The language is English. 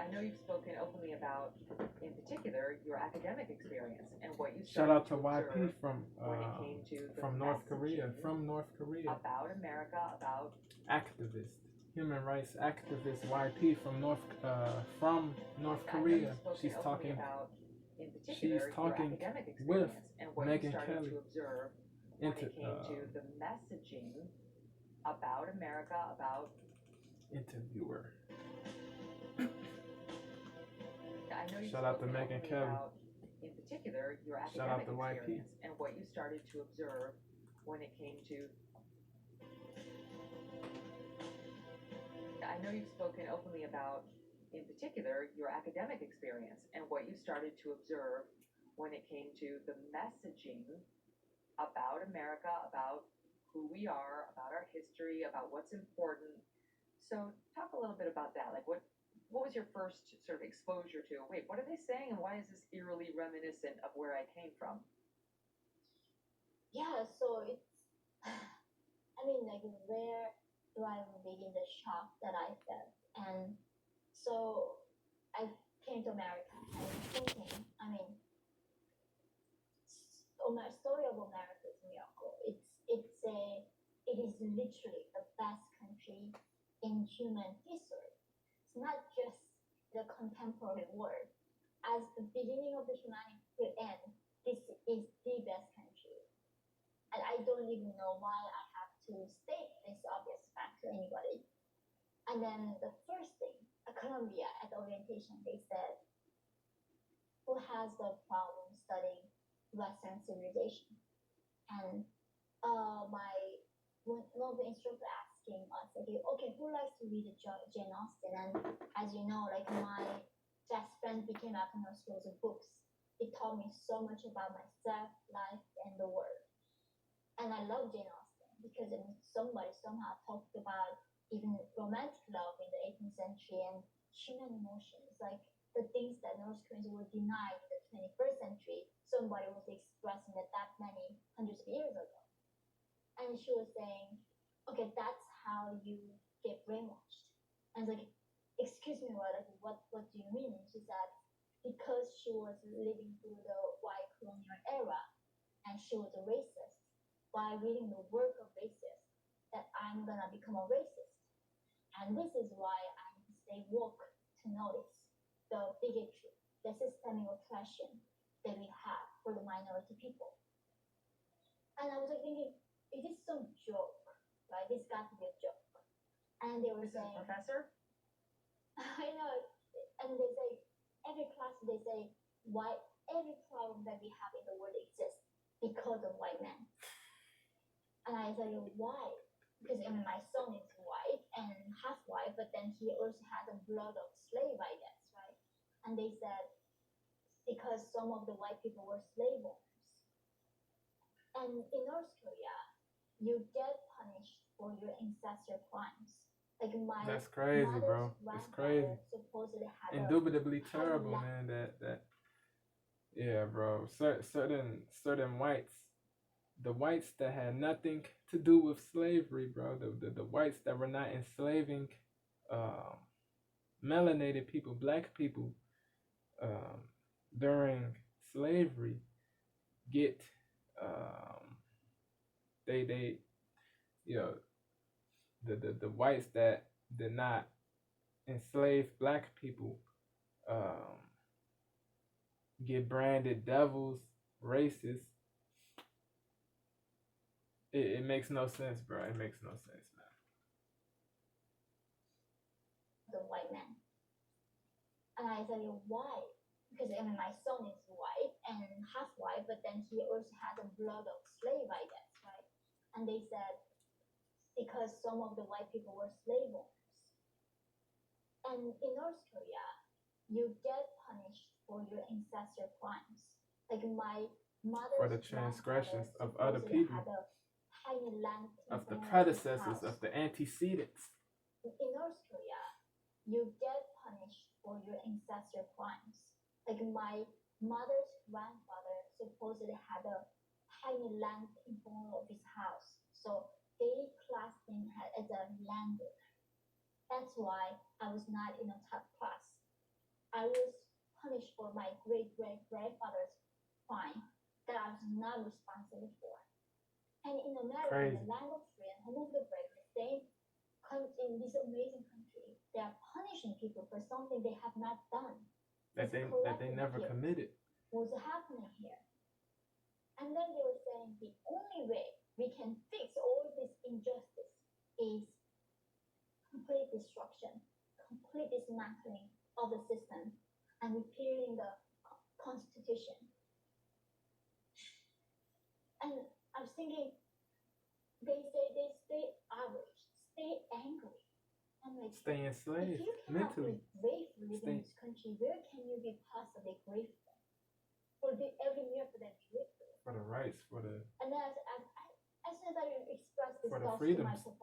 I know you've spoken openly about, in particular, your academic experience and what you Shout started out to to YP observe when it came to the from North Korea. messaging From North Korea. about America, about Activist, human rights activist YP from North I know you've Korea. spoken She's openly talking. about, in She's particular, your talking academic with experience and what you Megan started Kelly. to observe when Inter, it came to the messaging about America, about interviewer. I know you've Shout out to spoken Megan openly Kelly. about, in particular, your Shout out academic to YP. experience and what you started to observe when it came to. I know you've spoken openly about, in particular, your academic experience and what you started to observe when it came to the messaging about America, about who we are, about our history, about what's important. So talk a little bit about that. Like what was your first sort of exposure to? Wait, what are they saying, and why is this eerily reminiscent of where I came from? Yeah, so it's, I mean, like, where do I begin the shock that I felt? And so I came to America and thinking, I mean, story of America is a miracle. It is literally the best country in human history. It's not just the contemporary world. As the beginning of the humanity will end, this is the best country. And I don't even know why I have to state this obvious fact to anybody. And then the first thing, at Columbia, at the orientation, they said, who has the problem studying Western civilization? And one of the instructor asking us, okay, who likes to read Jane Austen? And as you know, like, my best friend became after schools of books. It taught me so much about myself, life, and the world. And I love Jane Austen because somebody somehow talked about even romantic love in the 18th century and human emotions, like the things that North Koreans were denied in the 21st century. Somebody was expressing that many hundreds of years ago. And she was saying, okay, that's how you get brainwashed. And I was like, excuse me, what do you mean? And she said, because she was living through the white colonial era and she was a racist, by reading the work of racists, that I'm gonna become a racist. And this is why I need to stay woke to notice the bigotry, the systemic oppression that we have for the minority people. And I was like thinking, is this some joke? Right? This got to be a joke. And they were saying, Professor? I know. And they say, every class they say, why every problem that we have in the world exists because of white men. And I said, why? Because my son is white and half white, but then he also has a blood of slave, I guess, right? And they said, because some of the white people were slave owners. And in North Korea, you get punished for your ancestral crimes. Like That's crazy, bro. It's crazy. Supposedly had Indubitably terrible, man. That. Yeah, bro. Certain whites, the whites that had nothing to do with slavery, bro. The whites that were not enslaving, melanated people, black people, during slavery, get they you know the whites that did not enslave black people get branded devils, racist. It makes no sense, bro. It makes no sense, man. The white man. And I said, why? Because my son is white and half white, but then he also has a blood of slave, I guess, right? And they said, because some of the white people were slave owners. And in North Korea, you get punished for your ancestral crimes. Like my mother's for the transgressions of other people, of the predecessors, of the antecedents. In North Korea, you get punished for your ancestral crimes. Like my mother's grandfather supposedly had a tiny land in front of his house, so they classed him as a landowner. That's why I was not in a top class. I was punished for my great-great-grandfather's crime that I was not responsible for. And in America, Crazy. the land of free and home of the brave, the same in this amazing country, they are punishing people for something they have not done. That they never committed. What's happening here? And then they were saying the only way we can fix all this injustice is complete destruction, complete dismantling of the system, and repealing the constitution. And I was thinking, they say they stay outraged, stay angry. I'm like, Stay enslaved if you cannot mentally. be grateful in this country, where can you be possibly grateful for every miracle that you live through? For the rights, for the And then as soon as I expressed this for the thought to freedoms. my professor,